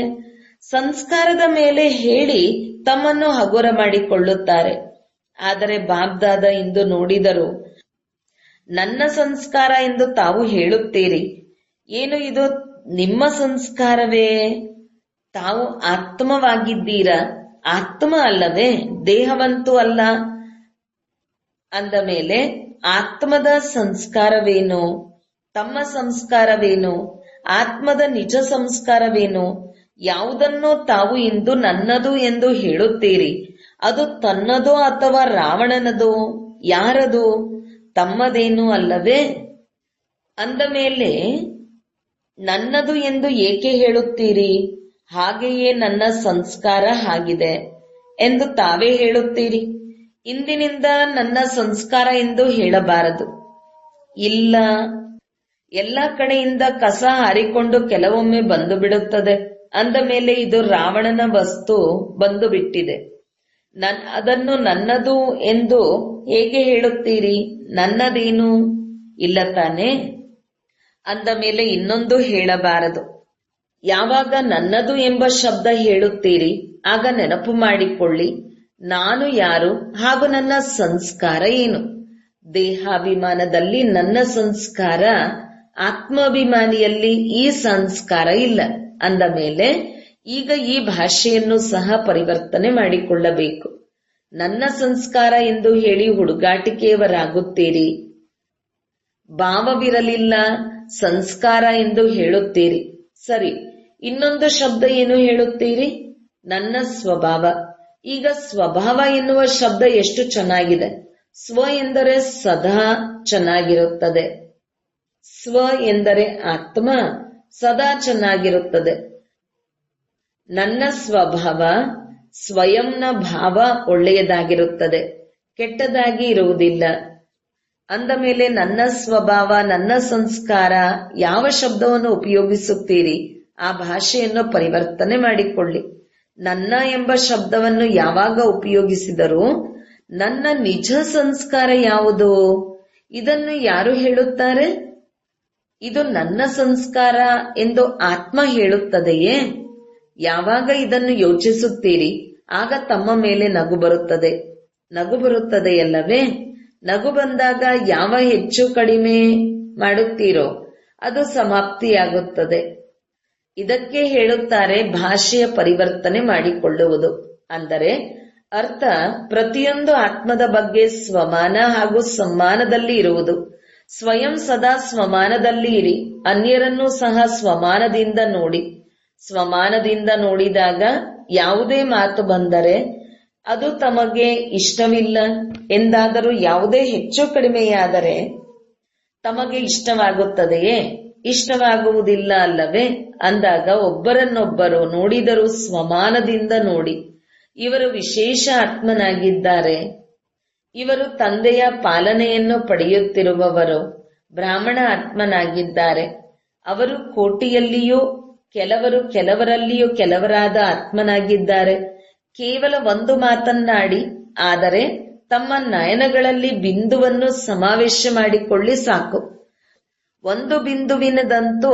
S1: ಸಂಸ್ಕಾರದ ಮೇಲೆ ಹೇಳಿ ತಮ್ಮನ್ನು ಹಗುರ ಮಾಡಿಕೊಳ್ಳುತ್ತಾರೆ. ಆದರೆ ಬಾಬ್ದಾದ ಇಂದು ನೋಡಿದರು, ನನ್ನ ಸಂಸ್ಕಾರ ಎಂದು ತಾವು ಹೇಳುತ್ತೀರಿ. ಏನು ಇದು ನಿಮ್ಮ ಸಂಸ್ಕಾರವೇ? ತಾವು ಆತ್ಮವಾಗಿದ್ದೀರಾ, ಆತ್ಮ ಅಲ್ಲವೇ, ದೇಹವಂತೂ ಅಲ್ಲ. ಅಂದ ಮೇಲೆ ಆತ್ಮದ ಸಂಸ್ಕಾರವೇನು, ತಮ್ಮ ಸಂಸ್ಕಾರವೇನು, ಆತ್ಮದ ನಿಜ ಸಂಸ್ಕಾರವೇನು? ಯಾವುದನ್ನು ತಾವು ಇಂದು ನನ್ನದು ಎಂದು ಹೇಳುತ್ತೀರಿ, ಅದು ತನ್ನದೋ ಅಥವಾ ರಾವಣನದೋ? ಯಾರದು? ತಮ್ಮದೇನೂ ಅಲ್ಲವೇ? ಅಂದ ಮೇಲೆ ನನ್ನದು ಎಂದು ಏಕೆ ಹೇಳುತ್ತೀರಿ? ಹಾಗೆಯೇ ನನ್ನ ಸಂಸ್ಕಾರ ಆಗಿದೆ ಎಂದು ತಾವೇ ಹೇಳುತ್ತೀರಿ. ಇಂದಿನಿಂದ ನನ್ನ ಸಂಸ್ಕಾರ ಎಂದು ಹೇಳಬಾರದು. ಇಲ್ಲ, ಎಲ್ಲ ಕಡೆಯಿಂದ ಕಸ ಹಾರಿಕೊಂಡು ಕೆಲವೊಮ್ಮೆ ಬಂದು ಬಿಡುತ್ತದೆ. ಅಂದ ಮೇಲೆ ಇದು ರಾವಣನ ವಸ್ತು ಬಂದು ಬಿಟ್ಟಿದೆ, ಅದನ್ನು ನನ್ನದು ಎಂದು ಹೇಗೆ ಹೇಳುತ್ತೀರಿ? ನನ್ನದೇನು ಇಲ್ಲ ತಾನೇ? ಅಂದ ಮೇಲೆ ಇನ್ನೊಂದು ಹೇಳಬಾರದು. ಯಾವಾಗ ನನ್ನದು ಎಂಬ ಶಬ್ದ ಹೇಳುತ್ತೀರಿ, ಆಗ ನೆನಪು ಮಾಡಿಕೊಳ್ಳಿ, ನಾನು ಯಾರು ಹಾಗೂ ನನ್ನ ಸಂಸ್ಕಾರ ಏನು. ದೇಹಾಭಿಮಾನದಲ್ಲಿ ನನ್ನ ಸಂಸ್ಕಾರ, ಆತ್ಮಾಭಿಮಾನಿಯಲ್ಲಿ ಈ ಸಂಸ್ಕಾರ ಇಲ್ಲ. ಅಂದ ಮೇಲೆ ಈಗ ಈ ಭಾಷೆಯನ್ನು ಸಹ ಪರಿವರ್ತನೆ ಮಾಡಿಕೊಳ್ಳಬೇಕು. ನನ್ನ ಸಂಸ್ಕಾರ ಎಂದು ಹೇಳಿ ಹುಡುಗಾಟಿಕೆಯವರಾಗುತ್ತೀರಿ. ಭಾವವಿರಲಿಲ್ಲ, ಸಂಸ್ಕಾರ ಎಂದು ಹೇಳುತ್ತೀರಿ. ಸರಿ, ಇನ್ನೊಂದು ಶಬ್ದ ಏನು ಹೇಳುತ್ತೀರಿ? ನನ್ನ ಸ್ವಭಾವ. ಈಗ ಸ್ವಭಾವ ಎನ್ನುವ ಶಬ್ದ ಎಷ್ಟು ಚೆನ್ನಾಗಿದೆ. ಸ್ವ ಎಂದರೆ ಸದಾ ಚೆನ್ನಾಗಿರುತ್ತದೆ. ಸ್ವ ಎಂದರೆ ಆತ್ಮ, ಸದಾ ಚೆನ್ನಾಗಿರುತ್ತದೆ. ನನ್ನ ಸ್ವಭಾವ, ಸ್ವಯಂನ ಭಾವ ಒಳ್ಳೆಯದಾಗಿರುತ್ತದೆ, ಕೆಟ್ಟದಾಗಿ ಇರುವುದಿಲ್ಲ. ಅಂದ ಮೇಲೆ ನನ್ನ ಸ್ವಭಾವ, ನನ್ನ ಸಂಸ್ಕಾರ, ಯಾವ ಶಬ್ದವನ್ನು ಉಪಯೋಗಿಸುತ್ತೀರಿ ಆ ಭಾಷೆಯನ್ನು ಪರಿವರ್ತನೆ ಮಾಡಿಕೊಳ್ಳಿ. ನನ್ನ ಎಂಬ ಶಬ್ದವನ್ನು ಯಾವಾಗ ಉಪಯೋಗಿಸಿದರೂ ನನ್ನ ನಿಜ ಸಂಸ್ಕಾರ ಯಾವುದು? ಇದನ್ನು ಯಾರು ಹೇಳುತ್ತಾರೆ? ಇದು ನನ್ನ ಸಂಸ್ಕಾರ ಎಂದು ಆತ್ಮ ಹೇಳುತ್ತದೆಯೇ? ಯಾವಾಗ ಇದನ್ನು ಯೋಚಿಸುತ್ತೀರಿ ಆಗ ತಮ್ಮ ಮೇಲೆ ನಗು ಬರುತ್ತದೆ. ನಗು ಬರುತ್ತದೆಯಲ್ಲವೇ? ನಗು ಬಂದಾಗ ಯಾವ ಹೆಚ್ಚು ಕಡಿಮೆ ಮಾಡುತ್ತೀರೋ ಅದು ಸಮಾಪ್ತಿಯಾಗುತ್ತದೆ. ಇದಕ್ಕೆ ಹೇಳುತ್ತಾರೆ ಭಾಷೆಯ ಪರಿವರ್ತನೆ ಮಾಡಿಕೊಳ್ಳುವುದು. ಅಂದರೆ ಅರ್ಥ ಪ್ರತಿಯೊಂದು ಆತ್ಮದ ಬಗ್ಗೆ ಸ್ವಮಾನ ಹಾಗೂ ಸಮ್ಮಾನದಲ್ಲಿ ಇರುವುದು. ಸ್ವಯಂ ಸದಾ ಸ್ವಮಾನದಲ್ಲಿ ಇರಿ, ಅನ್ಯರನ್ನೂ ಸಹ ಸ್ವಮಾನದಿಂದ ನೋಡಿ. ಸ್ವಮಾನದಿಂದ ನೋಡಿದಾಗ ಯಾವುದೇ ಮಾತು ಬಂದರೆ ಅದು ತಮಗೆ ಇಷ್ಟವಿಲ್ಲ ಎಂದಾದರೂ ಯಾವುದೇ ಹೆಚ್ಚು ಕಡಿಮೆಯಾದರೆ ತಮಗೆ ಇಷ್ಟವಾಗುತ್ತದೆಯೇ? ಇಷ್ಟವಾಗುವುದಿಲ್ಲ ಅಲ್ಲವೇ? ಅಂದಾಗ ಒಬ್ಬರನ್ನೊಬ್ಬರು ನೋಡಿದರೂ ಸ್ವಮಾನದಿಂದ ನೋಡಿ. ಇವರು ವಿಶೇಷ ಆತ್ಮನಾಗಿದ್ದಾರೆ, ಇವರು ತಂದೆಯ ಪಾಲನೆಯನ್ನು ಪಡೆಯುತ್ತಿರುವವರು, ಬ್ರಾಹ್ಮಣ ಆತ್ಮನಾಗಿದ್ದಾರೆ. ಅವರು ಕೋಟಿಯಲ್ಲಿಯೂ ಕೆಲವರಲ್ಲಿಯೂ ಕೆಲವರಾದ ಆತ್ಮನಾಗಿದ್ದಾರೆ. ಕೇವಲ ಒಂದು ಮಾತನ್ನಾಡಿ, ಆದರೆ ತಮ್ಮ ನಯನಗಳಲ್ಲಿ ಬಿಂದುವನ್ನು ಸಮಾವೇಶ ಮಾಡಿಕೊಳ್ಳಿ ಸಾಕು. ಒಂದು ಬಿಂದುವಿನದಂತೂ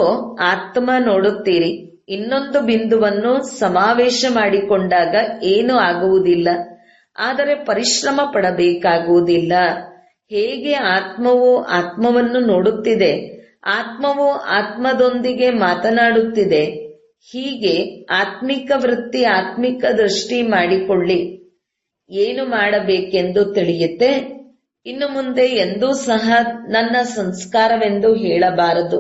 S1: ಆತ್ಮ ನೋಡುತ್ತೀರಿ, ಇನ್ನೊಂದು ಬಿಂದುವನ್ನು ಸಮಾವೇಶ ಮಾಡಿಕೊಂಡಾಗ ಏನೂ ಆಗುವುದಿಲ್ಲ. ಆದರೆ ಪರಿಶ್ರಮ ಪಡಬೇಕಾಗುವುದಿಲ್ಲ. ಹೇಗೆ ಆತ್ಮವು ಆತ್ಮವನ್ನು ನೋಡುತ್ತಿದೆ, ಆತ್ಮವು ಆತ್ಮದೊಂದಿಗೆ ಮಾತನಾಡುತ್ತಿದೆ, ಹೀಗೆ ಆತ್ಮಿಕ ವೃತ್ತಿ, ಆತ್ಮಿಕ ದೃಷ್ಟಿ ಮಾಡಿಕೊಳ್ಳಿ. ಏನು ಮಾಡಬೇಕೆಂದು ತಿಳಿಯುತ್ತೆ. ಇನ್ನು ಮುಂದೆ ಎಂದೂ ಸಹ ನನ್ನ ಸಂಸ್ಕಾರವೆಂದು ಹೇಳಬಾರದು.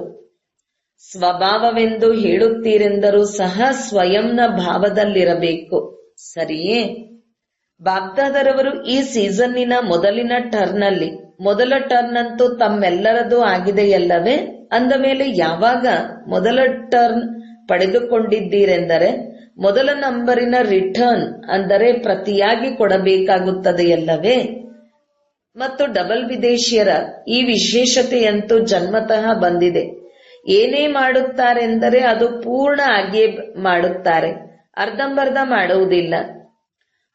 S1: ಸ್ವಭಾವವೆಂದು ಹೇಳುತ್ತೀರೆಂದರೂ ಸಹ ಸ್ವಯಂನ ಭಾವದಲ್ಲಿರಬೇಕು. ಸರಿಯೇ? ಬಾಬ್ದಾದರವರು ಈ ಸೀಸನ್ನಿನ ಮೊದಲಿನ ಟರ್ನಲ್ಲಿ, ಮೊದಲ ಟರ್ನ್ ಅಂತೂ ತಮ್ಮೆಲ್ಲರದು ಆಗಿದೆಯಲ್ಲವೇ? ಅಂದ ಮೇಲೆ ಯಾವಾಗ ಮೊದಲ ಟರ್ನ್ ಪಡೆದುಕೊಂಡಿದ್ದೀರೆಂದರೆ ಮೊದಲ ನಂಬರಿನ ರಿಟರ್ನ್ ಅಂದರೆ ಪ್ರತಿಯಾಗಿ ಕೊಡಬೇಕಾಗುತ್ತದೆಯಲ್ಲವೇ? ಮತ್ತು ಡಬಲ್ ವಿದೇಶಿಯರ ಈ ವಿಶೇಷತೆಯಂತೂ ಜನ್ಮತಃ ಬಂದಿದೆ. ಏನೇ ಮಾಡುತ್ತಾರೆಂದರೆ ಅದು ಪೂರ್ಣ ಆಗಿಯೇ ಮಾಡುತ್ತಾರೆ, ಅರ್ಧಂಬರ್ಧ ಮಾಡುವುದಿಲ್ಲ.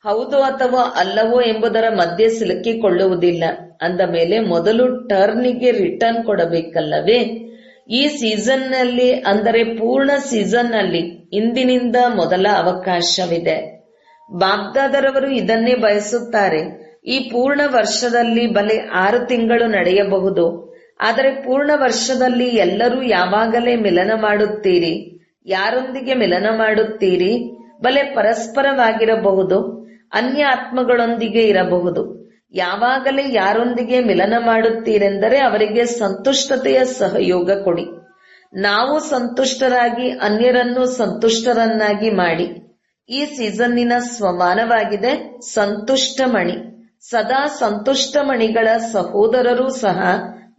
S1: ಹೌದು ಅಥವಾ ಅಲ್ಲವೋ ಎಂಬುದರ ಮಧ್ಯೆ ಸಿಲುಕಿಕೊಳ್ಳುವುದಿಲ್ಲ. ಅಂದ ಮೇಲೆ ಮೊದಲು ಟರ್ನಿಗೆ ರಿಟರ್ನ್ ಕೊಡಬೇಕಲ್ಲವೇ? ಈ ಸೀಸನ್ನಲ್ಲಿ, ಅಂದರೆ ಪೂರ್ಣ ಸೀಸನ್ನಲ್ಲಿ ಇಂದಿನಿಂದ ಮೊದಲ ಅವಕಾಶವಿದೆ. ಬಾಗ್ದಾದರವರು ಇದನ್ನೇ ಬಯಸುತ್ತಾರೆ. ಈ ಪೂರ್ಣ ವರ್ಷದಲ್ಲಿ ಬಲೆ 6 ತಿಂಗಳು ನಡೆಯಬಹುದು, ಆದರೆ ಪೂರ್ಣ ವರ್ಷದಲ್ಲಿ ಎಲ್ಲರೂ ಯಾವಾಗಲೇ ಮಿಲನ ಮಾಡುತ್ತೀರಿ. ಯಾರೊಂದಿಗೆ ಮಿಲನ ಮಾಡುತ್ತೀರಿ? ಬಲೆ ಪರಸ್ಪರವಾಗಿರಬಹುದು, ಅನ್ಯ ಆತ್ಮಗಳೊಂದಿಗೆ ಇರಬಹುದು. ಯಾವಾಗಲೇ ಯಾರೊಂದಿಗೆ ಮಿಲನ ಮಾಡುತ್ತೀರೆಂದರೆ ಅವರಿಗೆ ಸಂತುಷ್ಟತೆಯ ಸಹಯೋಗ ಕೊಡಿ. ನಾವು ಸಂತುಷ್ಟರಾಗಿ ಅನ್ಯರನ್ನು ಸಂತುಷ್ಟರನ್ನಾಗಿ ಮಾಡಿ. ಈ ಸೀಸನ್ನಿನ ಸ್ವಮಾನವಾಗಿದೆ ಸಂತುಷ್ಟ ಮಣಿ. ಸದಾ ಸಂತುಷ್ಟ ಮಣಿಗಳ ಸಹೋದರರೂ ಸಹ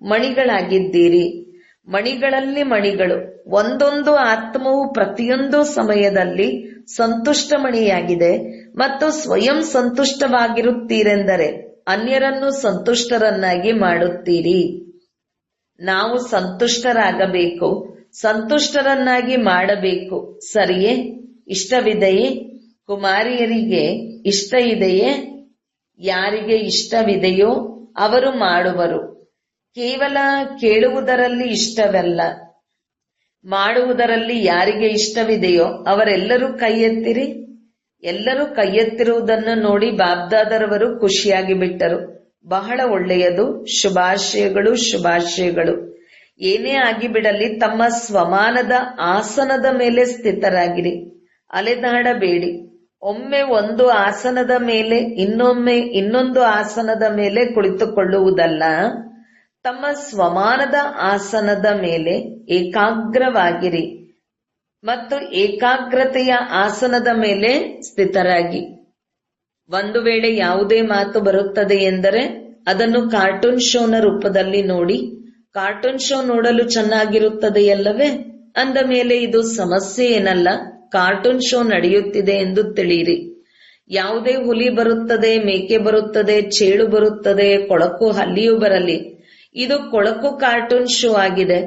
S1: ಮಣಿಗಳಾಗಿದ್ದೀರಿ. ಮಣಿಗಳಲ್ಲಿ ಮಣಿಗಳು. ಒಂದೊಂದು ಆತ್ಮವು ಪ್ರತಿಯೊಂದು ಸಮಯದಲ್ಲಿ ಸಂತುಷ್ಟ ಮಣಿಯಾಗಿದೆ ಮತ್ತು ಸ್ವಯಂ ಸಂತುಷ್ಟವಾಗಿರುತ್ತೀರೆಂದರೆ ಅನ್ಯರನ್ನು ಸಂತುಷ್ಟರನ್ನಾಗಿ ಮಾಡುತ್ತೀರಿ. ನಾವು ಸಂತುಷ್ಟರಾಗಬೇಕು, ಸಂತುಷ್ಟರನ್ನಾಗಿ ಮಾಡಬೇಕು. ಸರಿಯೇ? ಇಷ್ಟವಿದೆಯೇ? ಕುಮಾರಿಯರಿಗೆ ಇಷ್ಟ ಇದೆಯೇ? ಯಾರಿಗೆ ಇಷ್ಟವಿದೆಯೋ ಅವರು ಮಾಡುವರು. ಕೇವಲ ಕೇಳುವುದರಲ್ಲಿ ಇಷ್ಟವಲ್ಲ, ಮಾಡುವುದರಲ್ಲಿ ಯಾರಿಗೆ ಇಷ್ಟವಿದೆಯೋ ಅವರೆಲ್ಲರೂ ಕೈ ಎತ್ತಿರಿ. ಎಲ್ಲರೂ ಕೈ ಎತ್ತಿರುವುದನ್ನು ನೋಡಿ ಬಾಬ್ದಾದರವರು ಖುಷಿಯಾಗಿ ಬಿಟ್ಟರು. ಬಹಳ ಒಳ್ಳೆಯದು, ಶುಭಾಶಯಗಳು, ಶುಭಾಶಯಗಳು. ಏನೇ ಆಗಿಬಿಡಲಿ ತಮ್ಮ ಸ್ವಮಾನದ ಆಸನದ ಮೇಲೆ ಸ್ಥಿತರಾಗಿರಿ. ಅಲೆದಾಡಬೇಡಿ. ಒಮ್ಮೆ ಒಂದು ಆಸನದ ಮೇಲೆ ಇನ್ನೊಮ್ಮೆ ಇನ್ನೊಂದು ಆಸನದ ಮೇಲೆ ಕುಳಿತುಕೊಳ್ಳುವುದಲ್ಲ, ತಮ್ಮ ಸ್ವಮಾನದ ಆಸನದ ಮೇಲೆ ಏಕಾಗ್ರವಾಗಿರಿ ಮತ್ತು ಏಕಾಗ್ರತೆಯ ಆಸನದ ಮೇಲೆ ಸ್ಥಿತರಾಗಿ. ಒಂದು ವೇಳೆ ಯಾವುದೇ ಮಾತು ಬರುತ್ತದೆ ಎಂದರೆ ಅದನ್ನು ಕಾರ್ಟೂನ್ ಶೋನ ರೂಪದಲ್ಲಿ ನೋಡಿ. ಕಾರ್ಟೂನ್ ಶೋ ನೋಡಲು ಚೆನ್ನಾಗಿರುತ್ತದೆಯಲ್ಲವೇ? ಅಂದ ಮೇಲೆ ಇದು ಸಮಸ್ಯೆ ಏನಲ್ಲ. ಕಾರ್ಟೂನ್ ಶೋ ನಡೆಯುತ್ತಿದೆ ಎಂದು ತಿಳಿಯಿರಿ. ಯಾವುದೇ ಹುಲಿ ಬರುತ್ತದೆ, ಮೇಕೆ ಬರುತ್ತದೆ, ಚೇಳು ಬರುತ್ತದೆ, ಕೊಳಕು ಹಲ್ಲಿಯೂ ಬರಲಿ, ಇದು ಕೊಳಕು ಕಾರ್ಟೂನ್ ಶೋ ಆಗಿದೆ.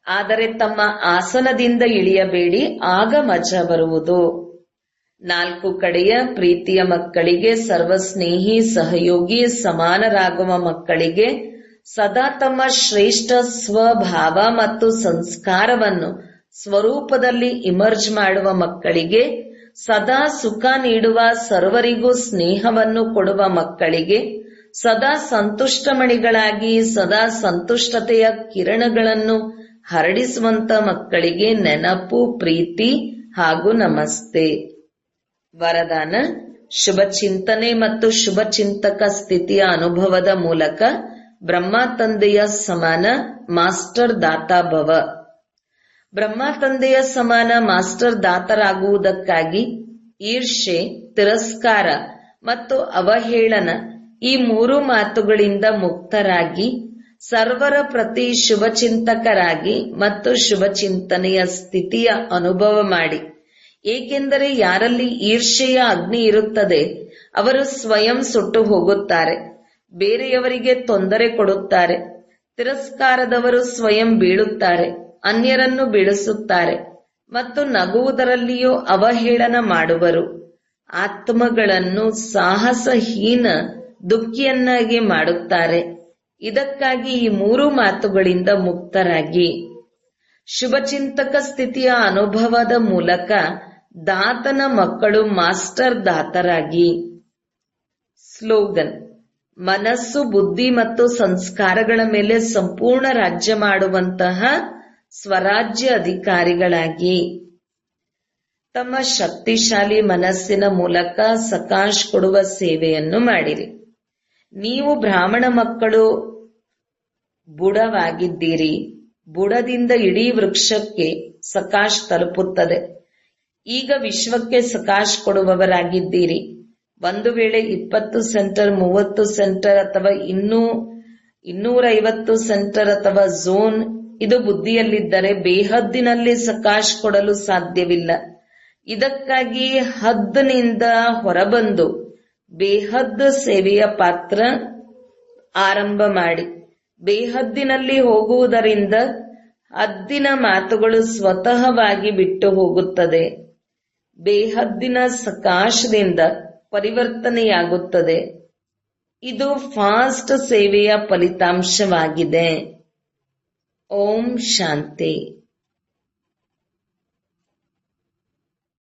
S1: ಆದರೆ ತಮ್ಮ ಆಸನದಿಂದ ಇಳಿಯಬೇಡಿ, ಆಗ ಮಜಾ ಬರುವುದು. 4 ಕಡೆಯ ಪ್ರೀತಿಯ ಮಕ್ಕಳಿಗೆ, ಸರ್ವಸ್ನೇಹಿ ಸಹಯೋಗಿ ಸಮಾನರಾಗುವ ಮಕ್ಕಳಿಗೆ, ಸದಾ ತಮ್ಮ ಶ್ರೇಷ್ಠ ಸ್ವಭಾವ ಮತ್ತು ಸಂಸ್ಕಾರವನ್ನು ಸ್ವರೂಪದಲ್ಲಿ ಇಮರ್ಜ್ ಮಾಡುವ ಮಕ್ಕಳಿಗೆ, ಸದಾ ಸುಖ ನೀಡುವ ಸರ್ವರಿಗೂ ಸ್ನೇಹವನ್ನು ಕೊಡುವ ಮಕ್ಕಳಿಗೆ, ಸದಾ ಸಂತುಷ್ಟ ಮಣಿಗಳಾಗಿ ಸದಾ ಸಂತುಷ್ಟತೆಯ ಕಿರಣಗಳನ್ನು ಹರಡಿಸುವಂತ ಮಕ್ಕಳಿಗೆ ನೆನಪು, ಪ್ರೀತಿ ಹಾಗೂ ನಮಸ್ತೆ. ವರದಾನ: ಶುಭ ಚಿಂತನೆ ಮತ್ತು ಶುಭ ಚಿಂತಕ ಸ್ಥಿತಿಯ ಅನುಭವದ ಮೂಲಕ ಬ್ರಹ್ಮ ತಂದೆಯ ಸಮಾನ ಮಾಸ್ಟರ್ ದಾತಾ ಭವ. ಬ್ರಹ್ಮ ತಂದೆಯ ಸಮಾನ ಮಾಸ್ಟರ್ ದಾತರಾಗುವುದಕ್ಕಾಗಿ ಈರ್ಷೆ, ತಿರಸ್ಕಾರ ಮತ್ತು ಅವಹೇಳನ ಈ 3 ಮಾತುಗಳಿಂದ ಮುಕ್ತರಾಗಿ ಸರ್ವರ ಪ್ರತಿ ಶುಭಚಿಂತಕರಾಗಿ ಮತ್ತು ಶುಭಚಿಂತನೆಯ ಸ್ಥಿತಿಯ ಅನುಭವ ಮಾಡಿ. ಏಕೆಂದರೆ ಯಾರಲ್ಲಿ ಈರ್ಷೆಯ ಅಗ್ನಿ ಇರುತ್ತದೆ ಅವರು ಸ್ವಯಂ ಸುಟ್ಟು ಹೋಗುತ್ತಾರೆ, ಬೇರೆಯವರಿಗೆ ತೊಂದರೆ ಕೊಡುತ್ತಾರೆ. ತಿರಸ್ಕಾರದವರು ಸ್ವಯಂ ಬೀಳುತ್ತಾರೆ, ಅನ್ಯರನ್ನು ಬೀಳಿಸುತ್ತಾರೆ ಮತ್ತು ನಗುವುದರಲ್ಲಿಯೂ ಅವಹೇಳನ ಮಾಡುವರು. ಆತ್ಮಗಳನ್ನು ಸಾಹಸಹೀನ ದುಃಖಿಯನ್ನಾಗಿ ಮಾಡುತ್ತಾರೆ. ಇದಕ್ಕಾಗಿ ಈ 3 ಮಾತುಗಳಿಂದ ಮುಕ್ತರಾಗಿ ಶುಭಚಿಂತಕ ಸ್ಥಿತಿಯ ಅನುಭವದ ಮೂಲಕ ದಾತನ ಮಕ್ಕಳು ಮಾಸ್ಟರ್ ದಾತರಾಗಿ. ಸ್ಲೋಗನ್: ಮನಸ್ಸು, ಬುದ್ಧಿ ಮತ್ತು ಸಂಸ್ಕಾರಗಳ ಮೇಲೆ ಸಂಪೂರ್ಣ ರಾಜ್ಯ ಮಾಡುವಂತಹ ಸ್ವರಾಜ್ಯ ಅಧಿಕಾರಿಗಳಾಗಿ. ತಮ್ಮ ಶಕ್ತಿಶಾಲಿ ಮನಸ್ಸಿನ ಮೂಲಕ ಸಕಾಶ್ ಕೊಡುವ ಸೇವೆಯನ್ನು ಮಾಡಿರಿ. ನೀವು ಬ್ರಾಹ್ಮಣ ಮಕ್ಕಳು ಬುಡವಾಗಿದ್ದೀರಿ. ಬುಡದಿಂದ ಇಡೀ ವೃಕ್ಷಕ್ಕೆ ಸಕಾಶ್ ತಲುಪುತ್ತದೆ. ಈಗ ವಿಶ್ವಕ್ಕೆ ಸಕಾಶ್ ಕೊಡುವವರಾಗಿದ್ದೀರಿ. ಒಂದು ವೇಳೆ 20 ಸೆಂಟರ್, 30 ಸೆಂಟರ್ ಅಥವಾ 250 ಸೆಂಟರ್ ಅಥವಾ ಝೋನ್ ಇದು ಬುದ್ಧಿಯಲ್ಲಿದ್ದರೆ ಬೇಹದ್ದಿನಲ್ಲಿ ಸಕಾಶ್ ಕೊಡಲು ಸಾಧ್ಯವಿಲ್ಲ. ಇದಕ್ಕಾಗಿ ಹದ್ದಿನಿಂದ ಹೊರಬಂದು ಬೇಹದ್ ಸೇವೆಯ ಪಾತ್ರ ಆರಂಭ ಮಾಡಿ. ಬೇಹದ್ದಿನಲ್ಲಿ ಹೋಗುವುದರಿಂದ ಹದ್ದಿನ ಮಾತುಗಳು ಸ್ವತಃವಾಗಿ ಬಿಟ್ಟು ಹೋಗುತ್ತದೆ. ಬೇಹದ್ದಿನ ಸಕಾಶದಿಂದ ಪರಿವರ್ತನೆಯಾಗುತ್ತದೆ. ಇದು ಫಾಸ್ಟ್ ಸೇವೆಯ ಫಲಿತಾಂಶವಾಗಿದೆ. ಓಂ ಶಾಂತಿ.